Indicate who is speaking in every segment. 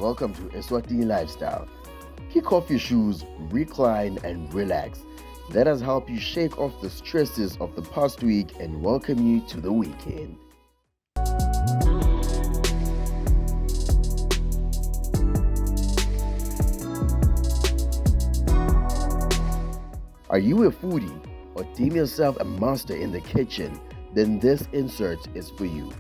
Speaker 1: welcome to Eswatini Lifestyle. Kick off your shoes, recline, and relax. Let us help you shake off the stresses of the past week and welcome you to the weekend. Are you a foodie or deem yourself a master in the kitchen? Then this insert is for you.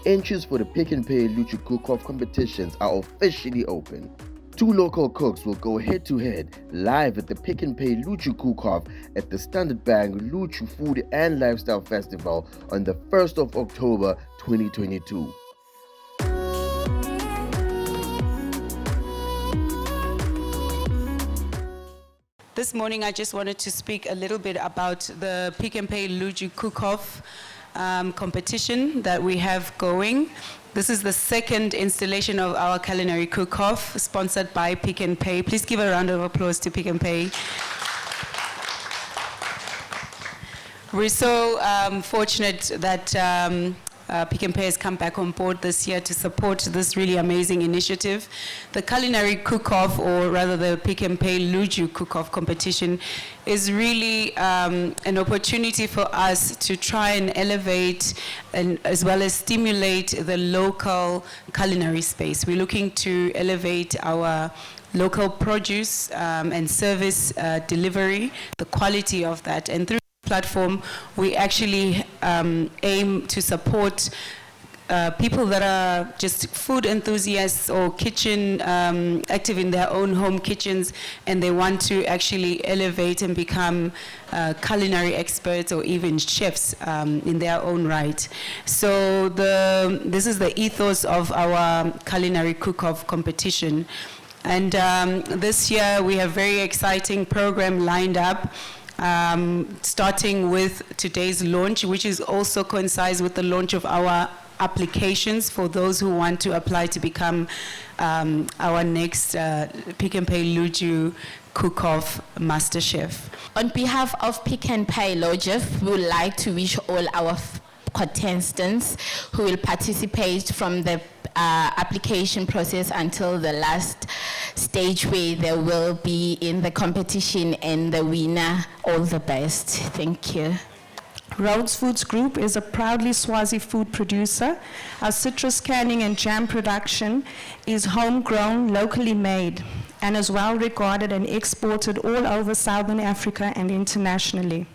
Speaker 1: Entries for the Pick and Pay Luju cook-off competitions are officially open. 2 local cooks will go head-to-head live at the Pick and Pay Luju cook-off at the Standard Bank Luju Food and Lifestyle Festival on the 1st of October 2022.
Speaker 2: This morning I just wanted to speak a little bit about the Pick and Pay Luju cook-off competition that we have going. This is the second installation of our Culinary cook-off sponsored by Pick and Pay. Please give a round of applause to Pick and Pay. We're so fortunate that Pick and Pay has come back on board this year to support this really amazing initiative. The Culinary cook-off, or rather the Pick and Pay Luju cook-off competition, is really an opportunity for us to try and elevate and as well as stimulate the local culinary space. We're looking to elevate our local produce and service delivery, the quality of that, and through platform, we actually aim to support people that are just food enthusiasts or kitchen active in their own home kitchens, and they want to actually elevate and become culinary experts or even chefs in their own right. So this is the ethos of our Culinary cook-off competition. And this year we have a very exciting program lined up. Starting with today's launch, which is also coincides with the launch of our applications for those who want to apply to become our next Pick and Pay Luju cook-off master chef.
Speaker 3: On behalf of Pick and Pay Luju, we would like to wish all our contestants who will participate from the application process until the last stage where they will be in the competition and the winner, all the best. Thank you.
Speaker 4: Rhodes Foods Group is a proudly Swazi food producer. Our citrus canning and jam production is homegrown, locally made, and is well regarded and exported all over Southern Africa and internationally.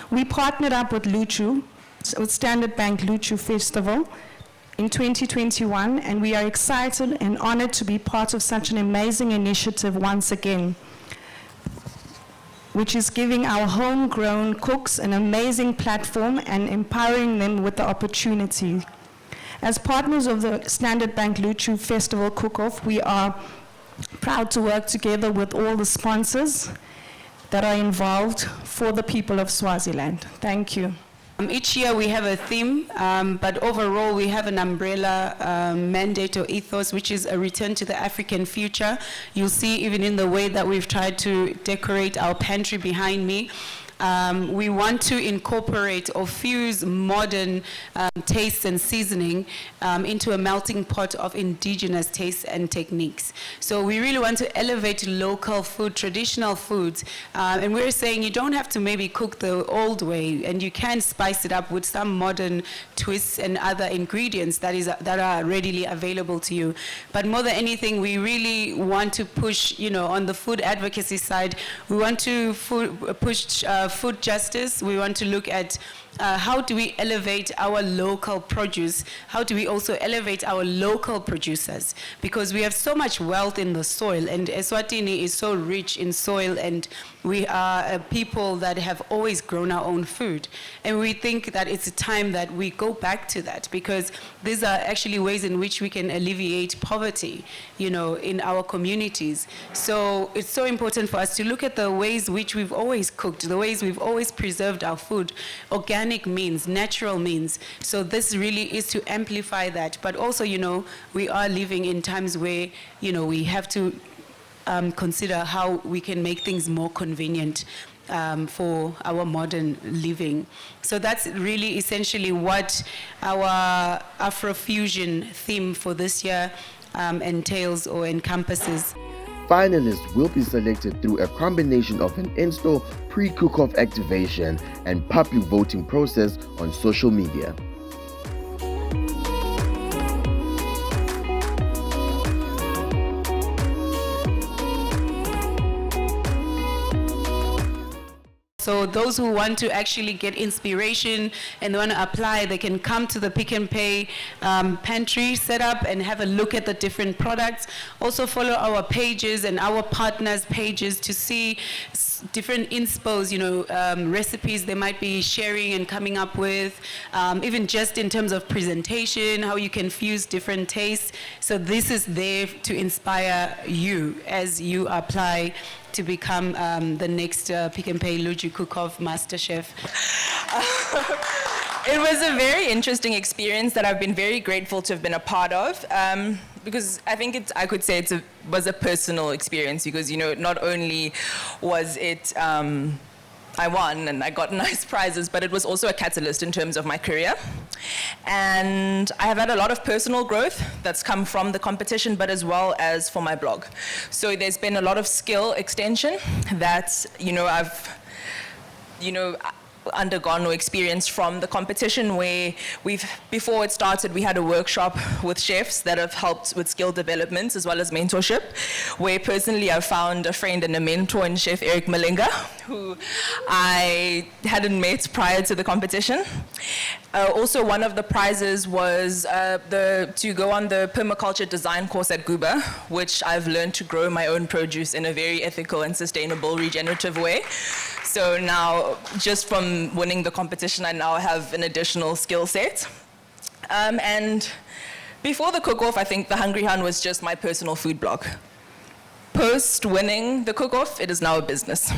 Speaker 4: We partnered up with Luju, with Standard Bank Luju Festival in 2021, and we are excited and honored to be part of such an amazing initiative once again, which is giving our homegrown cooks an amazing platform and empowering them with the opportunity. As partners of the Standard Bank Luju Festival Cook-Off, we are proud to work together with all the sponsors that are involved for the people of Swaziland. Thank you.
Speaker 2: Each year we have a theme, but overall we have an umbrella mandate or ethos, which is a return to the African future. You'll see even in the way that we've tried to decorate our pantry behind me. We want to incorporate or fuse modern tastes and seasoning into a melting pot of indigenous tastes and techniques. So we really want to elevate local food, traditional foods, and we're saying you don't have to maybe cook the old way, and you can spice it up with some modern twists and other ingredients that are readily available to you. But more than anything, we really want to push, on the food advocacy side, we want to push food justice. We want to look at how do we elevate our local produce? How do we also elevate our local producers? Because we have so much wealth in the soil, and Eswatini is so rich in soil, and we are a people that have always grown our own food. And we think that it's a time that we go back to that, because these are actually ways in which we can alleviate poverty, in our communities. So it's so important for us to look at the ways which we've always cooked, the ways we've always preserved our food, organic means, natural means. So this really is to amplify that. But also, we are living in times where, we have to consider how we can make things more convenient for our modern living. So that's really essentially what our Afrofusion theme for this year entails or encompasses.
Speaker 1: Finalists will be selected through a combination of an in-store pre-cook-off activation and public voting process on social media.
Speaker 2: So those who want to actually get inspiration and want to apply, they can come to the Pick and Pay pantry setup and have a look at the different products. Also follow our pages and our partners' pages to see different inspos, recipes they might be sharing and coming up with, even just in terms of presentation, how you can fuse different tastes. So this is there to inspire you as you apply to become the next Pick and Pay Luju Cook-Off Master Chef.
Speaker 5: It was a very interesting experience that I've been very grateful to have been a part of, because I think I could say it was a personal experience, because not only was it I won and I got nice prizes, but it was also a catalyst in terms of my career. And I have had a lot of personal growth that's come from the competition, but as well as for my blog. So there's been a lot of skill extension that, I've, undergone or experienced from the competition, where before it started, we had a workshop with chefs that have helped with skill development as well as mentorship, where personally I found a friend and a mentor in Chef Eric Malinga, who I hadn't met prior to the competition. Also, one of the prizes was to go on the permaculture design course at Guba, which I've learned to grow my own produce in a very ethical and sustainable regenerative way. So now, just from winning the competition, I now have an additional skill set. And before the cook-off, I think the Hungry Hun was just my personal food blog. Post winning the cook-off, it is now a business.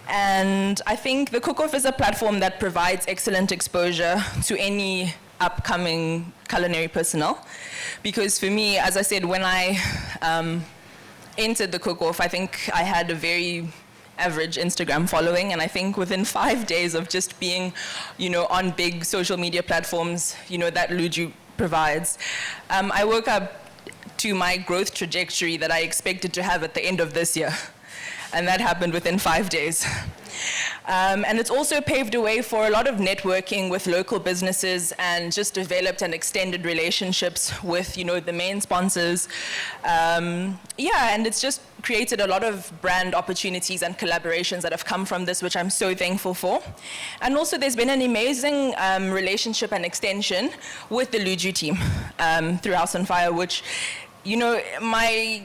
Speaker 5: And I think the cook-off is a platform that provides excellent exposure to any upcoming culinary personnel. Because for me, as I said, when I entered the cook-off, I think I had a very average Instagram following, and I think within 5 days of just being, on big social media platforms, that Luju provides, I woke up to my growth trajectory that I expected to have at the end of this year. And that happened within 5 days. And it's also paved a way for a lot of networking with local businesses and just developed and extended relationships with, the main sponsors. And it's just created a lot of brand opportunities and collaborations that have come from this, which I'm so thankful for. And also there's been an amazing relationship and extension with the Luju team through House on Fire, which, my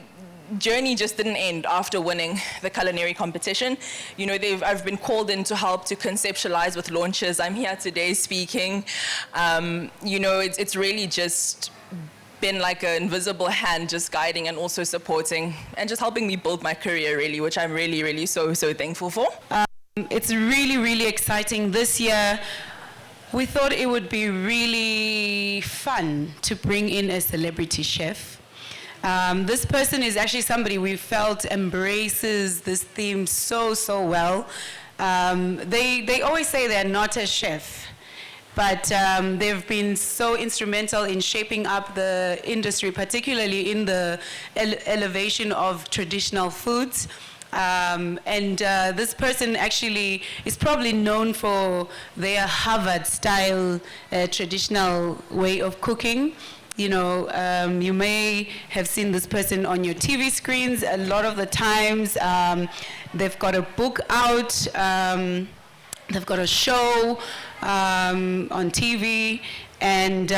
Speaker 5: journey just didn't end after winning the culinary competition. I've been called in to help to conceptualize with launches. I'm here today speaking. It's really just been like an invisible hand just guiding and also supporting and just helping me build my career, really, which I'm really, really so thankful for.
Speaker 2: It's really, really exciting. This year, we thought it would be really fun to bring in a celebrity chef. This person is actually somebody we felt embraces this theme so well. They always say they're not a chef, but they've been so instrumental in shaping up the industry, particularly in the elevation of traditional foods. This person actually is probably known for their Harvard-style traditional way of cooking. You may have seen this person on your TV screens a lot of the times. They've got a book out, they've got a show on TV, and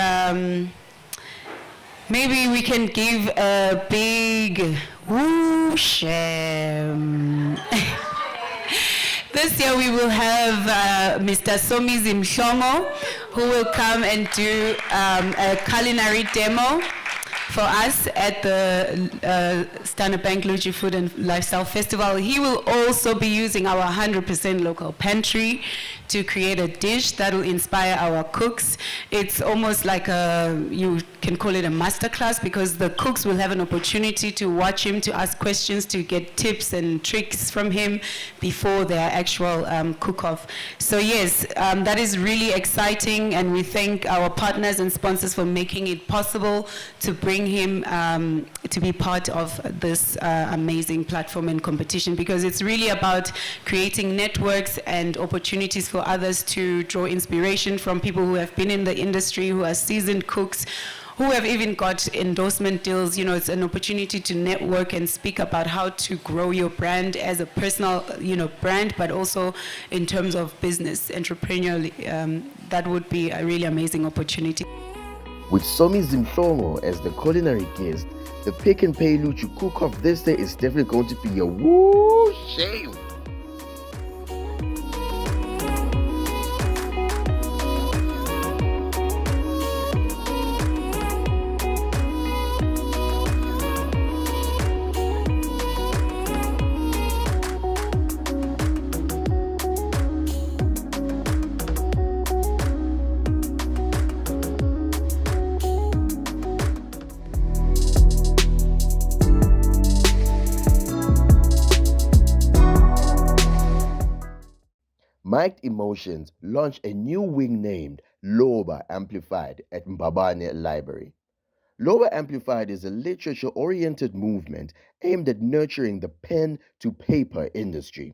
Speaker 2: maybe we can give a big whoosh. This year we will have Mr. Somizi Mhlongo, who will come and do a culinary demo for us at the Standard Bank Luju Food and Lifestyle Festival. He will also be using our 100% local pantry to create a dish that will inspire our cooks. It's almost like you can call it a masterclass, because the cooks will have an opportunity to watch him, to ask questions, to get tips and tricks from him before their actual cook-off. So yes, that is really exciting, and we thank our partners and sponsors for making it possible to bring bring him to be part of this amazing platform and competition, because it's really about creating networks and opportunities for others to draw inspiration from people who have been in the industry, who are seasoned cooks, who have even got endorsement deals. You know, it's an opportunity to network and speak about how to grow your brand as a personal, brand, but also in terms of business, entrepreneurially. That would be a really amazing opportunity.
Speaker 1: With Somi Zimhlongo as the culinary guest, the Pick and Pay Luju cook-off this day is definitely going to be a woo shame. Mic'd Emotions launched a new wing named Loba Amplified at Mbabane Library. Loba Amplified is a literature-oriented movement aimed at nurturing the pen-to-paper industry.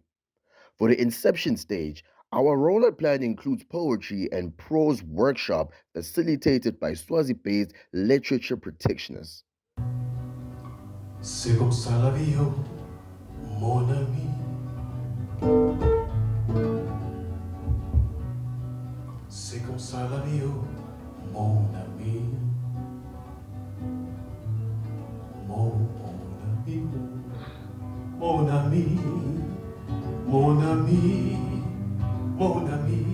Speaker 1: For the inception stage, our rollout plan includes poetry and prose workshop facilitated by Swazi-based literature practitioners.
Speaker 6: Mon ami. C'est comme ça la vie, oh, mon ami. Mon ami, mon ami, mon ami, mon ami.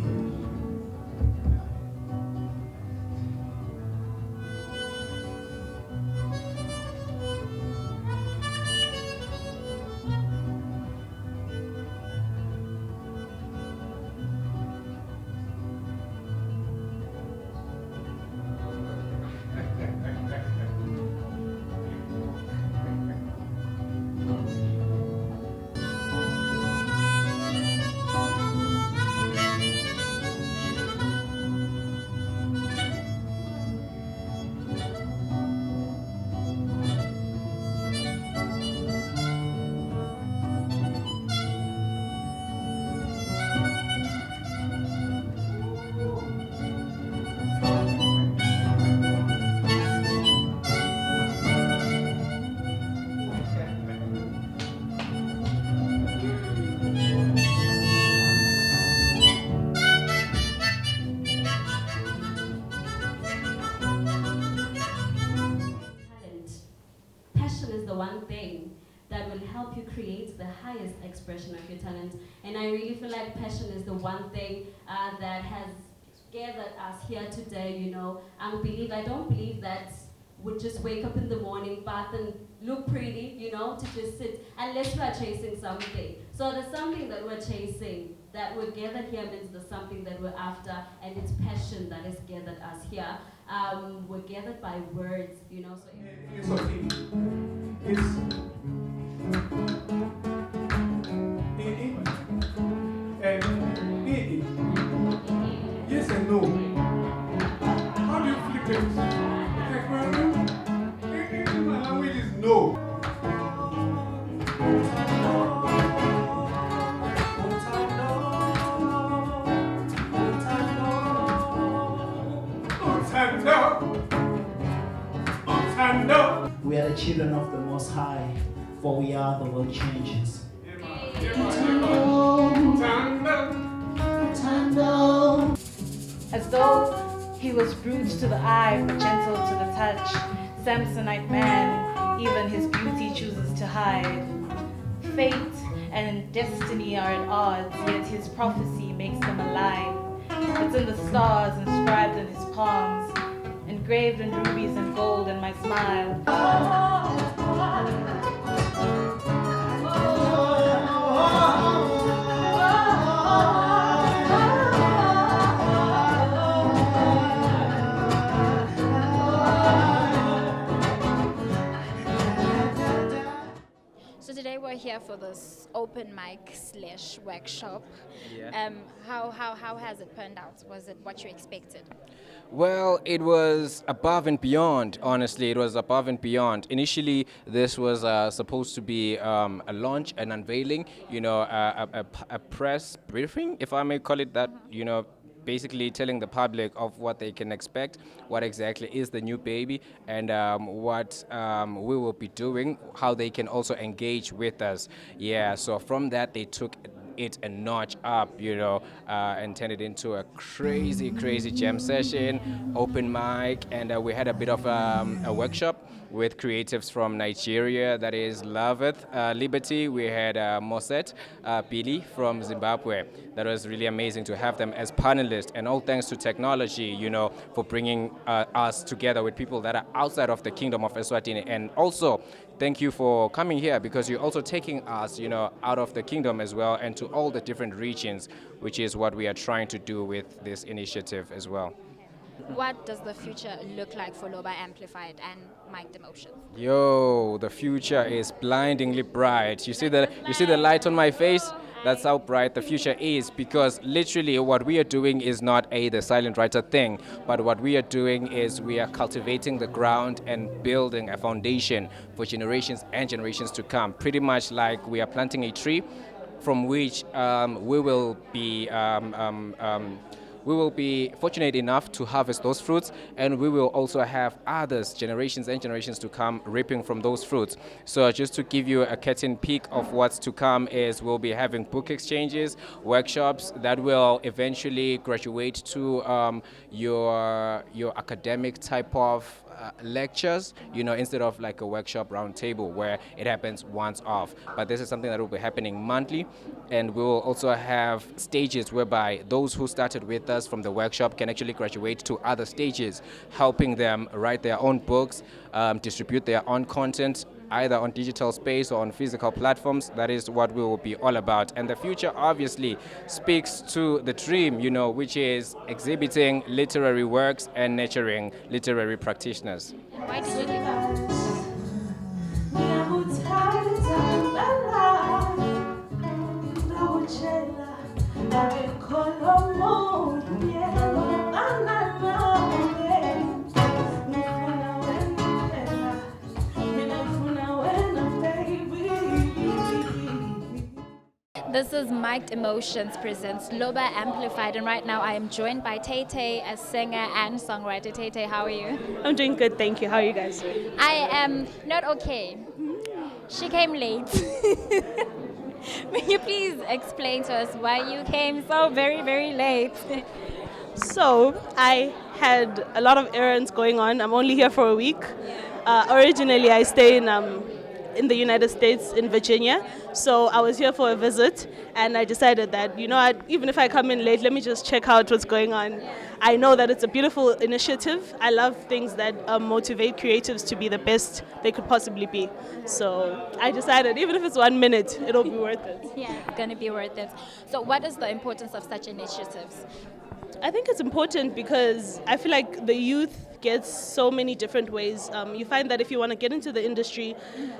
Speaker 7: One thing that will help you create the highest expression of your talent. And I really feel like passion is the one thing that has gathered us here today, you know. I don't believe that we just wake up in the morning, bath and look pretty, you know, to just sit, unless we are chasing something. So there's something that we're chasing, that we're gathered here means there's something that we're after, and it's passion that has gathered us here. We're gathered by words, you know. So
Speaker 6: It's yes and no. How do you flip it? My language is no.
Speaker 8: We are the children of the Most High, for we are the world changers.
Speaker 9: As though he was brute to the eye, but gentle to the touch, Samsonite man, even his beauty chooses to hide. Fate and destiny are at odds, yet his prophecy makes them alive. It's in the stars inscribed in his palms, engraved in rubies and gold in my smile.
Speaker 10: So today we're here for this open mic / workshop.
Speaker 11: Yeah.
Speaker 10: How has it turned out? Was it what you expected?
Speaker 11: Well, it was above and beyond, honestly. It was above and beyond. Initially, this was supposed to be a launch, an unveiling, a press briefing, if I may call it that, basically telling the public of what they can expect, what exactly is the new baby, and what we will be doing, how they can also engage with us. Yeah, so from that, they took it a notch up, and turned it into a crazy jam session, open mic, and we had a bit of a workshop with creatives from Nigeria, that is Loveth, Liberty. We had Moset, Billy from Zimbabwe. That was really amazing to have them as panelists, and all thanks to technology, for bringing us together with people that are outside of the kingdom of Eswatini. And also, thank you for coming here, because you're also taking us, out of the kingdom as well, and to all the different regions, which is what we are trying to do with this initiative as well.
Speaker 10: What does the future look like for Loba Amplified and Mic'd Emotions?
Speaker 11: Yo, the future is blindingly bright. You see the light on my face? That's how bright the future is, because literally what we are doing is not the silent writer thing, but what we are doing is we are cultivating the ground and building a foundation for generations and generations to come. Pretty much like we are planting a tree from which we will be fortunate enough to harvest those fruits, and we will also have others, generations and generations to come, reaping from those fruits. So just to give you a curtain peek of what's to come is we'll be having book exchanges, workshops that will eventually graduate to your academic type of lectures, instead of like a workshop round table where it happens once off. But this is something that will be happening monthly, and we will also have stages whereby those who started with us from the workshop can actually graduate to other stages, helping them write their own books, distribute their own content, either on digital space or on physical platforms. That is what we will be all about. And the future obviously speaks to the dream, which is exhibiting literary works and nurturing literary practitioners.
Speaker 10: Why did you leave out? This is Mic'd Emotions presents Loba Amplified, and right now I am joined by Tay Tay, a singer and songwriter. Tay Tay, how are you?
Speaker 12: I'm doing good, thank you. How are you guys?
Speaker 10: I am not okay. She came late. May you please explain to us why you came so very, very late?
Speaker 12: So, I had a lot of errands going on. I'm only here for a week. Originally, I stay in the United States, in Virginia. So I was here for a visit, and I decided that, even if I come in late, let me just check out what's going on. I know that it's a beautiful initiative. I love things that motivate creatives to be the best they could possibly be. So I decided, even if it's 1 minute, it'll be worth it.
Speaker 10: Yeah, it's going to be worth it. So what is the importance of such initiatives?
Speaker 12: I think it's important because I feel like the youth gets so many different ways. You find that if you want to get into the industry,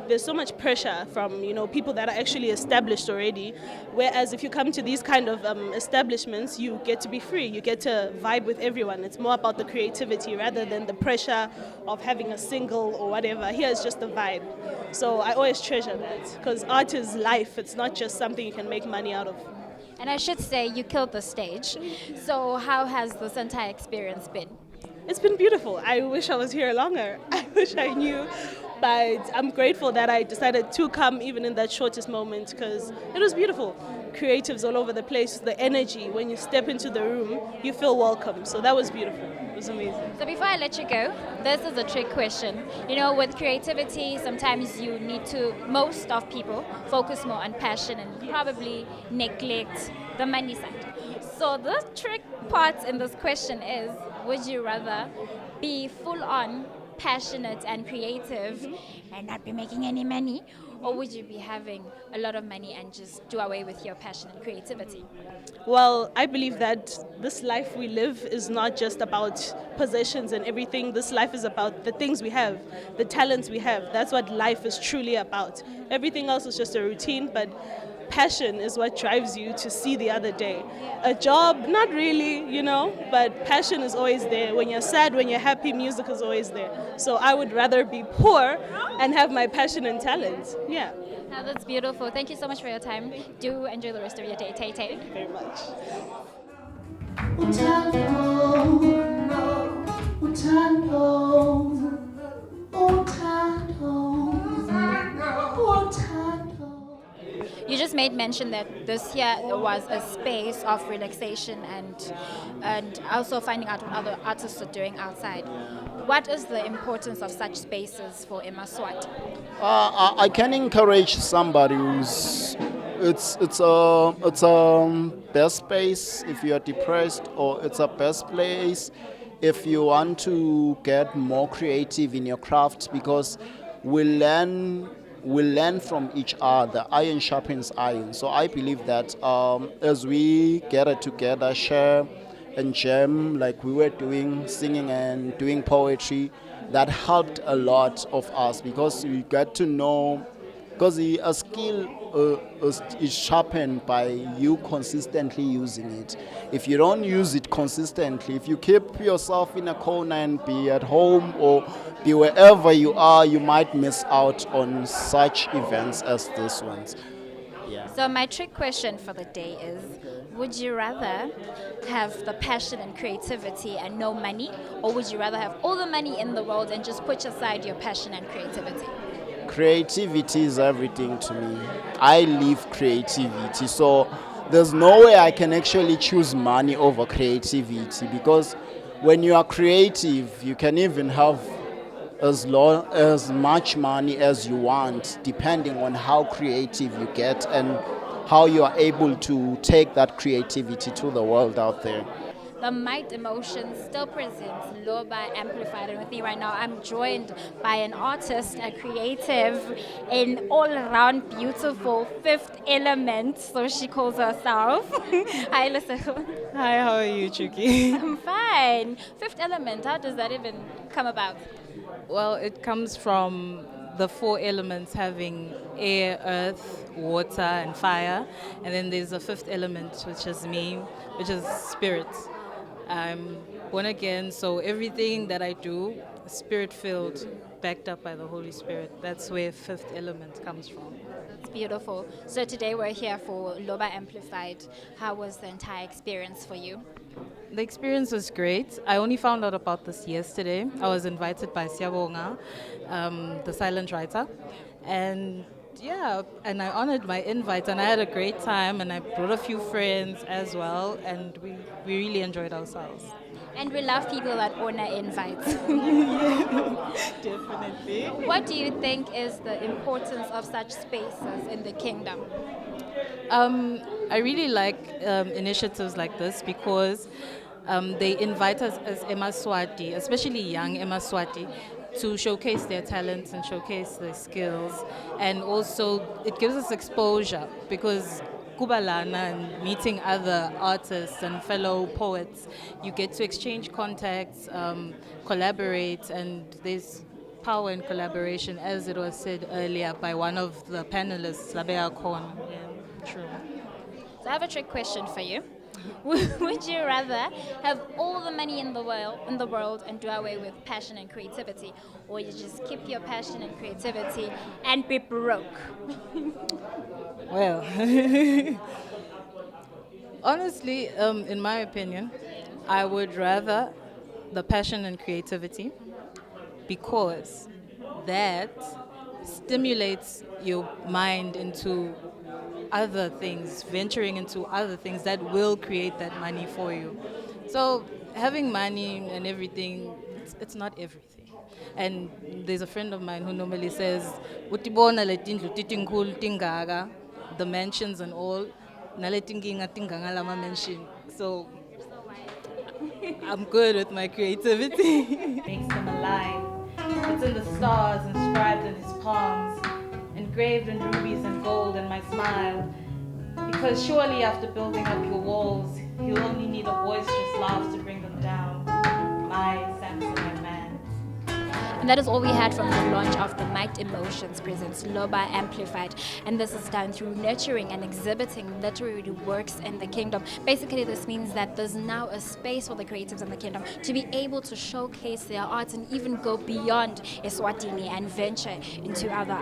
Speaker 12: there's so much pressure from people that are actually established already. Whereas if you come to these kind of establishments, you get to be free. You get to vibe with everyone. It's more about the creativity rather than the pressure of having a single or whatever. Here it's just the vibe. So I always treasure that because art is life. It's not just something you can make money out of.
Speaker 10: And I should say you killed the stage. So how has this entire experience been?
Speaker 12: It's been beautiful. I wish I was here longer. I wish I knew. But I'm grateful that I decided to come even in that shortest moment because it was beautiful. Creatives all over the place, the energy. When you step into the room, you feel welcome. So that was beautiful. It was amazing.
Speaker 10: So before I let you go, this is a trick question. With creativity, sometimes you need to, most of people, focus more on passion and probably neglect the money side. So the trick part in this question is, would you rather be full-on passionate and creative and not be making any money, or would you be having a lot of money and just do away with your passion and creativity?
Speaker 12: Well, I believe that this life we live is not just about possessions and everything. This life is about the things we have, the talents we have. That's what life is truly about. Everything else is just a routine, but passion is what drives you to see the other day. A job, not really, but passion is always there. When you're sad, when you're happy, music is always there. So I would rather be poor and have my passion and talent. Yeah.
Speaker 10: Now that's beautiful. Thank you so much for your time. Do enjoy the rest of your day. Tay Tay.
Speaker 12: Thank you very much.
Speaker 10: You just made mention that this here was a space of relaxation and also finding out what other artists are doing outside. What is the importance of such spaces for Eswatini?
Speaker 8: I can encourage somebody who's it's a best space if you are depressed, or it's a best place if you want to get more creative in your craft, because we learn from each other. Iron sharpens iron. So I believe that as we gather together, share and jam like we were doing, singing and doing poetry, that helped a lot of us, because we got to know, because a skill is sharpened by you consistently using it. If you don't use it consistently, if you keep yourself in a corner and be at home or be wherever you are, you might miss out on such events as this ones. Yeah.
Speaker 10: So my trick question for the day is, would you rather have the passion and creativity and no money, or would you rather have all the money in the world and just put aside your passion and creativity?
Speaker 8: Creativity is everything to me. I live creativity, so there's no way I can actually choose money over creativity, because when you are creative, you can even have as much money as you want, depending on how creative you get and how you are able to take that creativity to the world out there.
Speaker 10: The Might Emotion still presents Loba Amplified, and with me right now I'm joined by an artist, a creative, an all-around beautiful fifth element, so she calls herself. Hi, Lisa.
Speaker 13: Hi, how are you, Chuki?
Speaker 10: I'm fine. Fifth element, how does that even come about?
Speaker 13: Well, it comes from the four elements having air, earth, water, and fire. And then there's a fifth element, which is me, which is spirit. I'm born again, so everything that I do, spirit-filled, backed up by the Holy Spirit. That's where fifth element comes from.
Speaker 10: That's beautiful. So today we're here for Loba Amplified. How was the entire experience for you?
Speaker 13: The experience was great. I only found out about this yesterday. I was invited by Siabonga, the silent writer, and I honored my invite, and I had a great time, and I brought a few friends as well, and we really enjoyed ourselves.
Speaker 10: And we love people that honor invites.
Speaker 13: Definitely.
Speaker 10: What do you think is the importance of such spaces in the kingdom?
Speaker 13: I really like initiatives like this because they invite us as Eswatini, especially young Eswatini, to showcase their talents and showcase their skills. And also it gives us exposure, because kubalana and meeting other artists and fellow poets, you get to exchange contacts, collaborate, and there's power in collaboration, as it was said earlier by one of the panelists, Labea Khan. Yeah, true.
Speaker 10: So I have a trick question for you. Would you rather have all the money in the world and do away with passion and creativity, or you just keep your passion and creativity and be broke?
Speaker 13: Well, honestly, in my opinion, I would rather the passion and creativity, because that stimulates your mind into other things, venturing into other things that will create that money for you. So having money and everything, it's not everything. And there's a friend of mine who normally says, "Utibona le tindlu titinkhulu tingaka, the mansions and all, naletinginga tinganga lama mansion." So I'm good with my creativity.
Speaker 9: Makes him alive. It's in the stars inscribed in his palms, engraved in rubies and gold in my smile. Because surely after building up your walls, you'll only need a boisterous laugh to bring them down. My Samsonite man.
Speaker 10: And that is all we had from the launch of the Might Emotions presents Loba Amplified. And this is done through nurturing and exhibiting literary works in the kingdom. Basically, this means that there's now a space for the creatives in the kingdom to be able to showcase their arts and even go beyond Eswatini and venture into other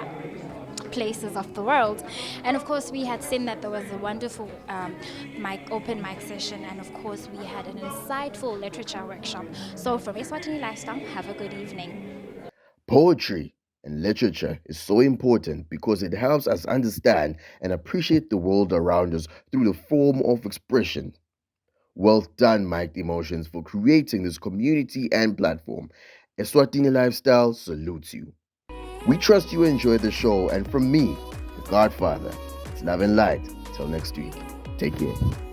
Speaker 10: places of the world. And of course, we had seen that there was a wonderful open mic session, and of course, we had an insightful literature workshop. So from Eswatini Lifestyle, have a good evening.
Speaker 1: Poetry and literature is so important because it helps us understand and appreciate the world around us through the form of expression. Well done, Mike Emotions, for creating this community and platform. Eswatini Lifestyle salutes you. We trust you enjoy the show, and from me, the Godfather, it's love and light. Till next week, take care.